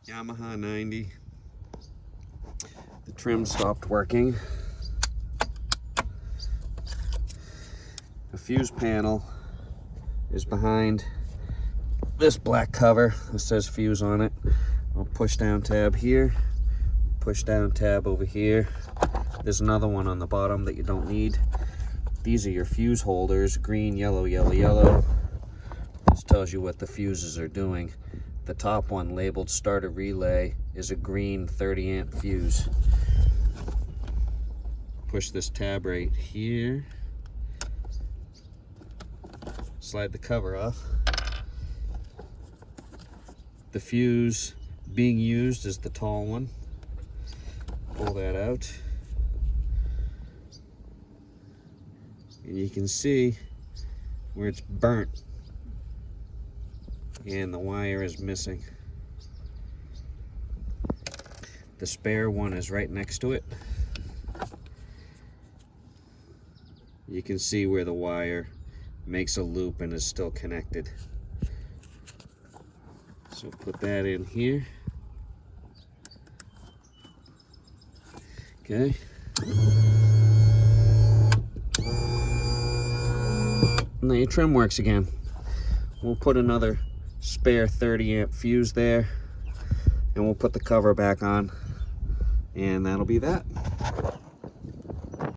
Yamaha 90. The trim stopped working. The fuse panel is behind this black cover that says fuse on it. I'll push down tab here, push down tab over here. There's another one on the bottom that you don't need. These are your fuse holders, green, yellow, yellow, yellow. This tells you what the fuses are doing. The top one labeled starter relay is a green 30 amp fuse. Push this tab right here. Slide the cover off. The fuse being used is the tall one. Pull that out. And you can see where it's burnt and the wire is missing. The spare one is right next to it. You can see where the wire makes a loop and is still connected. So put that in here. Okay. Now your trim works again. We'll put another spare 30 amp fuse there and we'll put the cover back on, and that'll be that.